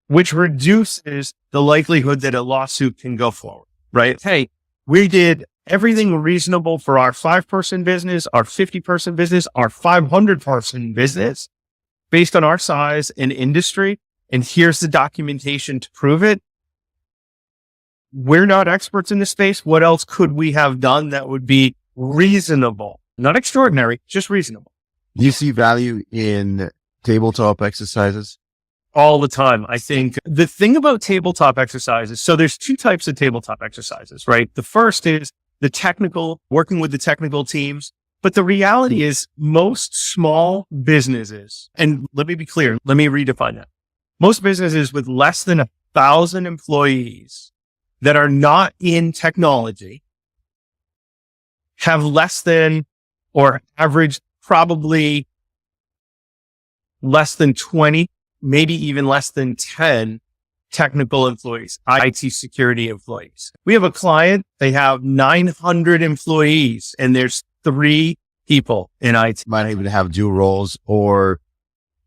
which reduces the likelihood that a lawsuit can go forward, right? Hey, we did everything reasonable for our 5-person business, our 50-person business, our 500-person business based on our size and industry. And here's the documentation to prove it. We're not experts in this space. What else could we have done that would be reasonable? Not extraordinary, just reasonable. Do you see value in tabletop exercises? All the time. I think the thing about tabletop exercises, so there's 2 types of tabletop exercises, right? The first is the technical, working with the technical teams. But the reality is most small businesses, and let me be clear, let me redefine that. Most businesses with less than 1,000 employees that are not in technology have less than, or average probably less than 20, maybe even less than 10 technical employees, IT security employees. We have a client, they have 900 employees and there's 3 people in IT. Might even have dual roles, or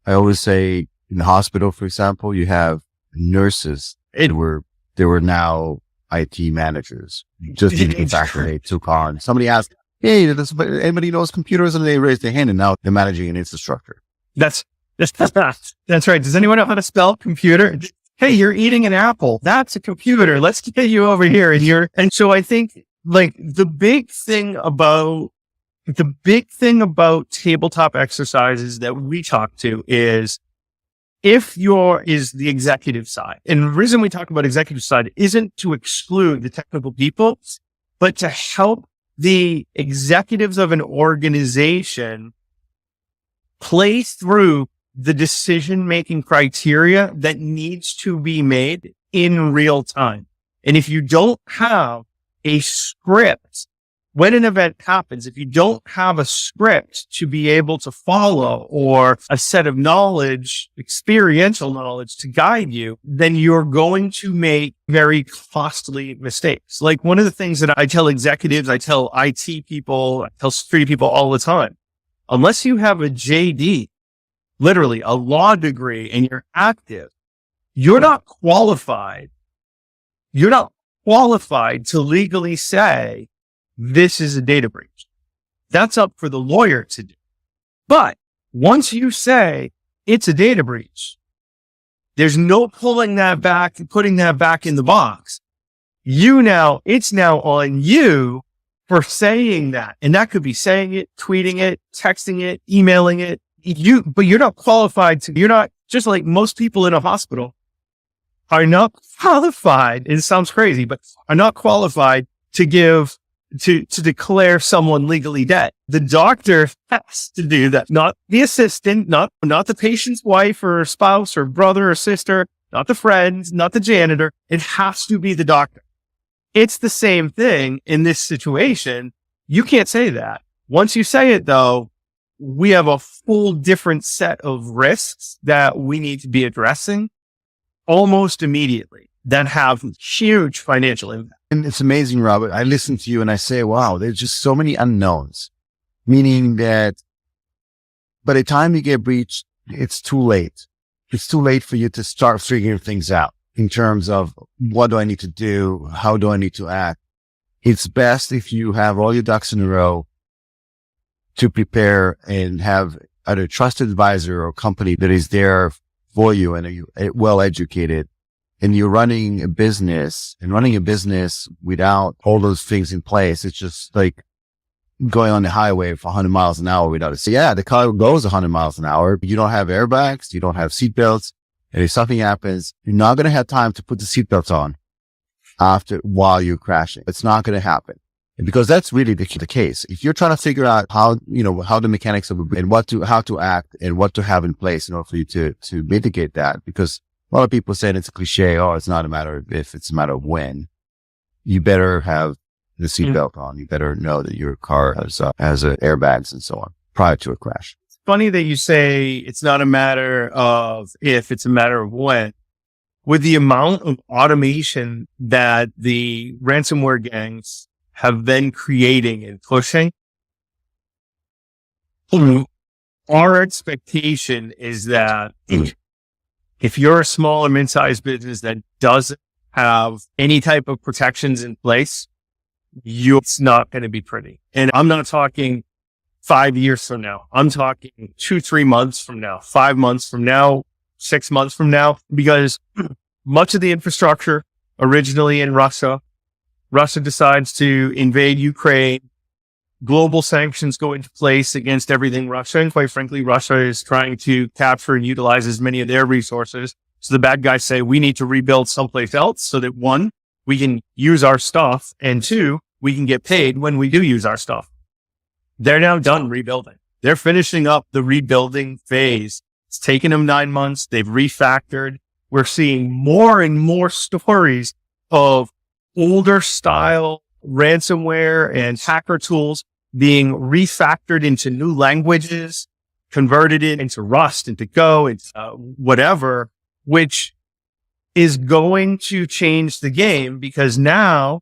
I always say in the hospital, for example, you have nurses. They were now IT managers. Just the fact that they took on. Somebody asked, hey, does anybody knows computers? And they raised their hand, and now they're managing an infrastructure. That's right. Does anyone know how to spell computer? Hey, you're eating an apple. That's a computer. Let's get you over here. And so I think like the big thing about tabletop exercises that we talk to is is the executive side. And the reason we talk about executive side isn't to exclude the technical people, but to help the executives of an organization play through the decision-making criteria that needs to be made in real time. And if you don't have a script, when an event happens, if you don't have a script to be able to follow or a set of knowledge, experiential knowledge to guide you, then you're going to make very costly mistakes. Like one of the things that I tell executives, I tell IT people, I tell security people all the time, unless you have a JD, literally a law degree, and you're active, you're not qualified. You're not qualified to legally say this is a data breach. That's up for the lawyer to do. But once you say it's a data breach, There's no pulling that back and putting that back in the box. It's now on you for saying that. And that could be saying it, tweeting it, texting it, emailing it. But you're not qualified you're not, just like most people in a hospital are not qualified. It sounds crazy, but are not qualified to declare someone legally dead. The doctor has to do that, not the assistant, not the patient's wife or spouse or brother or sister, not the friends, not the janitor. It has to be the doctor. It's the same thing in this situation. You can't say that. Once you say it though, we have a full different set of risks that we need to be addressing almost immediately that have huge financial impact. And it's amazing, Robert. I listen to you and I say, wow, there's just so many unknowns, meaning that by the time you get breached, it's too late. It's too late for you to start figuring things out in terms of what do I need to do? How do I need to act? It's best if you have all your ducks in a row to prepare and have either a trusted advisor or company that is there for you and are well educated. And you're running a business without all those things in place. It's just like going on the highway for 100 miles an hour without it. So yeah, the car goes 100 miles an hour, but you don't have airbags, you don't have seatbelts. And if something happens, you're not going to have time to put the seatbelts on while you're crashing. It's not going to happen. And because that's really the case. If you're trying to figure out how the mechanics of and how to act and what to have in place in order for you to mitigate that, because a lot of people say it's a cliche. Oh, it's not a matter of if, it's a matter of when. You better have the seatbelt on. You better know that your car has airbags and so on prior to a crash. It's funny that you say it's not a matter of if, it's a matter of when. With the amount of automation that the ransomware gangs have been creating and pushing, our expectation is that if you're a small or mid-sized business that doesn't have any type of protections in place, it's not going to be pretty. And I'm not talking 5 years from now. I'm talking 2-3 months from now, 5 months from now, 6 months from now, because much of the infrastructure originally in Russia decides to invade Ukraine. Global sanctions go into place against everything Russia. And quite frankly, Russia is trying to capture and utilize as many of their resources. So the bad guys say we need to rebuild someplace else so that 1, we can use our stuff, and 2, we can get paid when we do use our stuff. They're now done rebuilding. They're finishing up the rebuilding phase. It's taken them 9 months. They've refactored. We're seeing more and more stories of older style ransomware and hacker tools being refactored into new languages, converted it into Rust, into Go, into whatever, which is going to change the game because now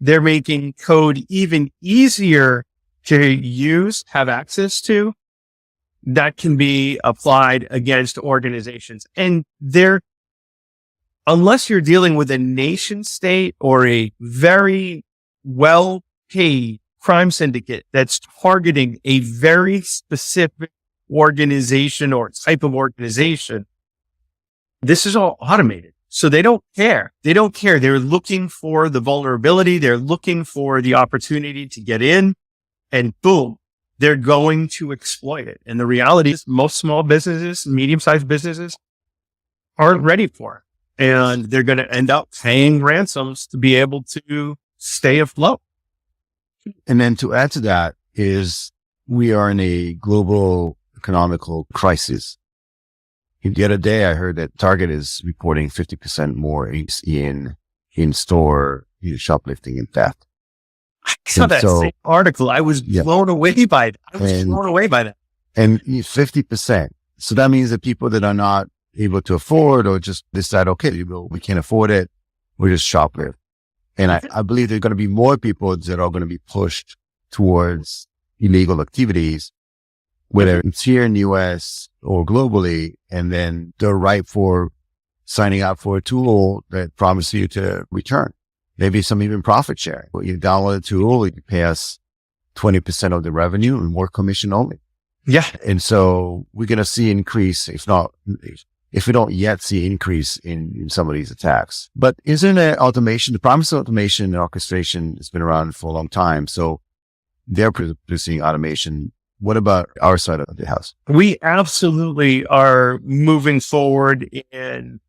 they're making code even easier to use, have access to, that can be applied against organizations. And unless you're dealing with a nation state or a very well-paid crime syndicate that's targeting a very specific organization or type of organization, this is all automated. So they don't care. They don't care. They're looking for the vulnerability. They're looking for the opportunity to get in, and boom, they're going to exploit it. And the reality is most small businesses, medium-sized businesses aren't ready for it. And they're going to end up paying ransoms to be able to stay afloat. And then to add to that is we are in a global economical crisis. The other day, I heard that Target is reporting 50% more in store shoplifting and theft. I saw that same article. I was blown away by that. And 50%. So that means that people that are not able to afford or just decide, okay, we can't afford it, we just shoplift. And I believe there are going to be more people that are going to be pushed towards illegal activities, whether it's here in the US or globally, and then they're ripe for signing up for a tool that promises you to return. Maybe some even profit sharing. You download a tool, you pay us 20% of the revenue and more commission only. Yeah. And so we're going to see increase, if not if we don't yet see increase in some of these attacks. But isn't it automation, the promise of automation and orchestration has been around for a long time. So they're producing automation. What about our side of the house? We absolutely are moving forward in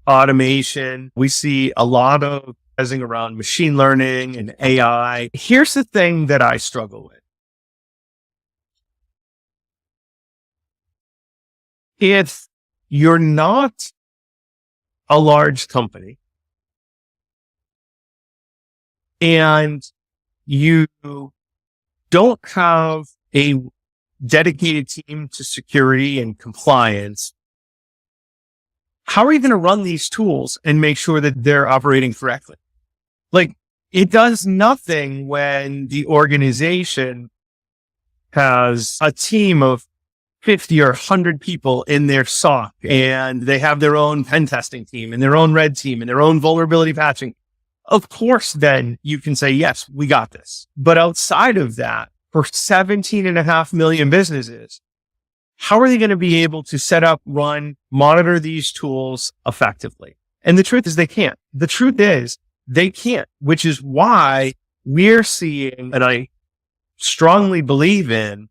automation. We see a lot of buzzing around machine learning and AI. Here's the thing that I struggle with. If you're not a large company and you don't have a dedicated team to security and compliance, how are you going to run these tools and make sure that they're operating correctly? Like, it does nothing when the organization has a team of 50 or 100 people in their SOC and they have their own pen testing team and their own red team and their own vulnerability patching. Of course, then you can say, yes, we got this. But outside of that, for 17.5 million businesses, how are they going to be able to set up, run, monitor these tools effectively? And the truth is they can't. The truth is they can't, which is why we're seeing, and I strongly believe in,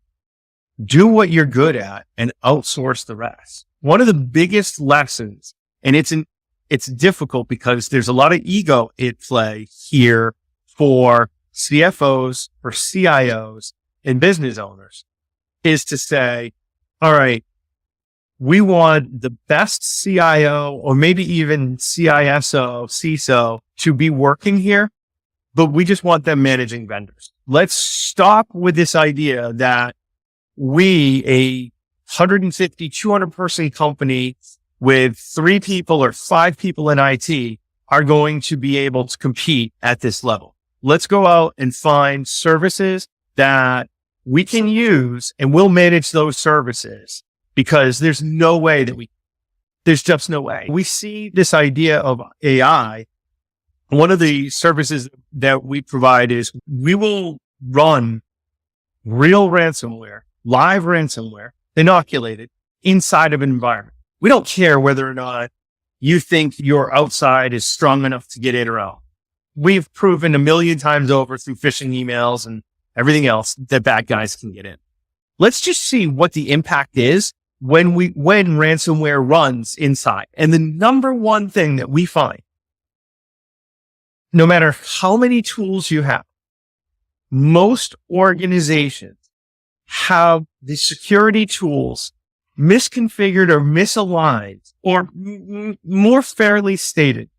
do what you're good at and outsource the rest. One of the biggest lessons, and it's difficult because there's a lot of ego at play here for CFOs, for CIOs, and business owners, is to say, all right, we want the best CIO or maybe even CISO, CISO to be working here, but we just want them managing vendors. Let's stop with this idea that we, a 150, 200 person company with 3 people or 5 people in IT, are going to be able to compete at this level. Let's go out and find services that we can use and we'll manage those services, because there's no way that there's just no way. We see this idea of AI. One of the services that we provide is we will run real ransomware, live ransomware, inoculated inside of an environment. We don't care whether or not you think your outside is strong enough to get in or out. We've proven 1 million times over through phishing emails and everything else that bad guys can get in. Let's just see what the impact is when ransomware runs inside. And the number one thing that we find, no matter how many tools you have, most organizations have the security tools misconfigured or misaligned, or more fairly stated,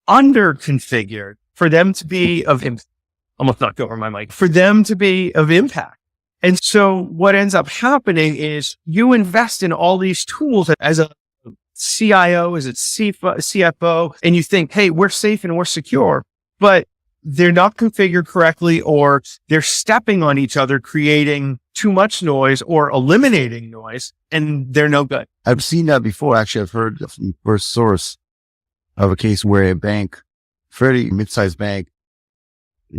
under-configured for them to be of impact. Almost knocked over my mic. For them to be of impact. And so what ends up happening is you invest in all these tools as a CIO, as a CFO, and you think, hey, we're safe and we're secure, but they're not configured correctly, or they're stepping on each other, creating too much noise or eliminating noise, and they're no good. I've seen that before. Actually, I've heard from first source of a case where a bank, fairly mid-sized bank,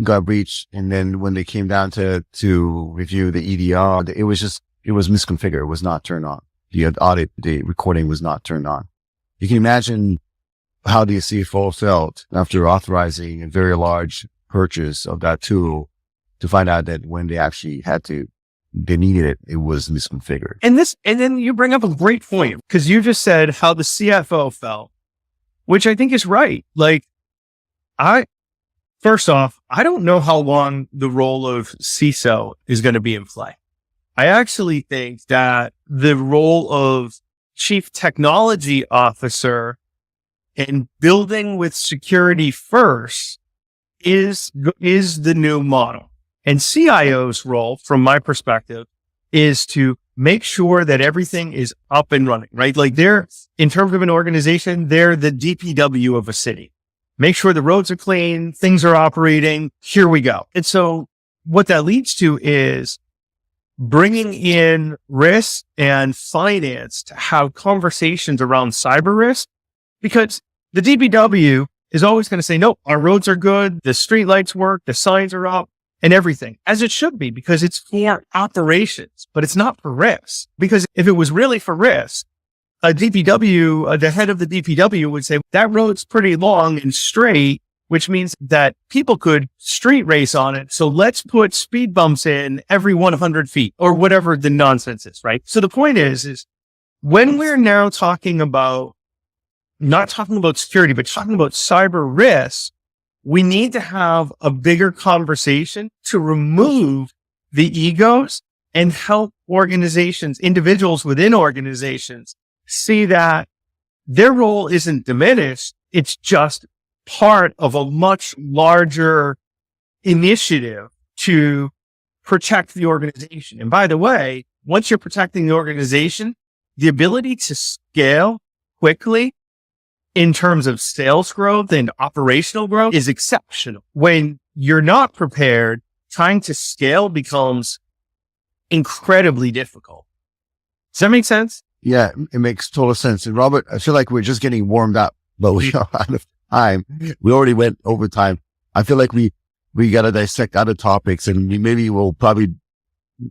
got breached. And then when they came down to review the EDR, it was misconfigured. It was not turned on. The recording was not turned on. You can imagine how the CFO felt after authorizing a very large purchase of that tool to find out that when they actually they needed it, it was misconfigured. And then you bring up a great point, because you just said how the CFO felt, which I think is right. Like, first off, I don't know how long the role of CISO is going to be in play. I actually think that the role of Chief Technology Officer and building with security first is the new model. And CIO's role, from my perspective, is to make sure that everything is up and running, right? Like, in terms of an organization, they're the DPW of a city. Make sure the roads are clean, things are operating. Here we go. And so what that leads to is bringing in risk and finance to have conversations around cyber risk, because the DPW is always going to say, no, our roads are good. The street lights work. The signs are up and everything, as it should be, because it's for operations, but it's not for risk. Because if it was really for risk, a DPW, the head of the DPW would say that road's pretty long and straight, which means that people could street race on it. So let's put speed bumps in every 100 feet or whatever the nonsense is, right? So the point is when we're now talking about, not talking about security, but talking about cyber risk, we need to have a bigger conversation to remove the egos and help organizations, individuals within organizations, see that their role isn't diminished. It's just part of a much larger initiative to protect the organization. And by the way, once you're protecting the organization, the ability to scale quickly in terms of sales growth and operational growth is exceptional. When you're not prepared, trying to scale becomes incredibly difficult. Does that make sense? Yeah, it makes total sense. And Robert, I feel like we're just getting warmed up, but we are out of time. We already went over time. I feel like we got to dissect other topics, and maybe we'll probably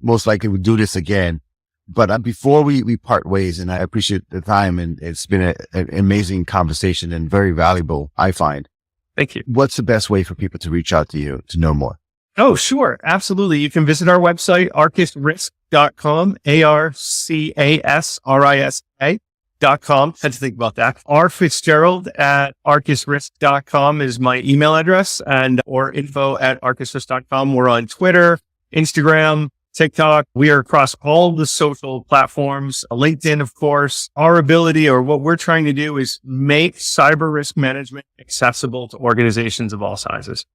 most likely we'll do this again. But before we part ways, and I appreciate the time, and it's been an amazing conversation and very valuable, I find. Thank you. What's the best way for people to reach out to you to know more? Oh, sure. Absolutely. You can visit our website, arcasrisk.com, ARCASRISA.com. Had to think about that. Fitzgerald at arcasrisk.com is my email address, or info@arcasrisk.com. We're on Twitter, Instagram, TikTok. We are across all the social platforms, LinkedIn, of course. Our ability, or what we're trying to do, is make cyber risk management accessible to organizations of all sizes.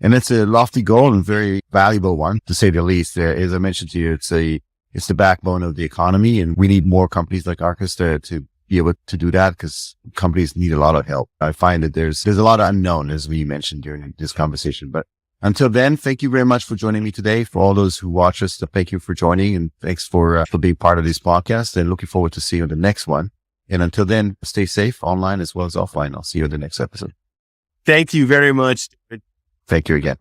And it's a lofty goal and very valuable one, to say the least. As I mentioned to you, it's the backbone of the economy, and we need more companies like Arcas to be able to do that, because companies need a lot of help. I find that there's a lot of unknown, as we mentioned during this conversation. But until then, thank you very much for joining me today. For all those who watch us, thank you for joining, and thanks for being part of this podcast, and looking forward to see you on the next one. And until then, stay safe online as well as offline. I'll see you in the next episode. Thank you very much. Thank you again.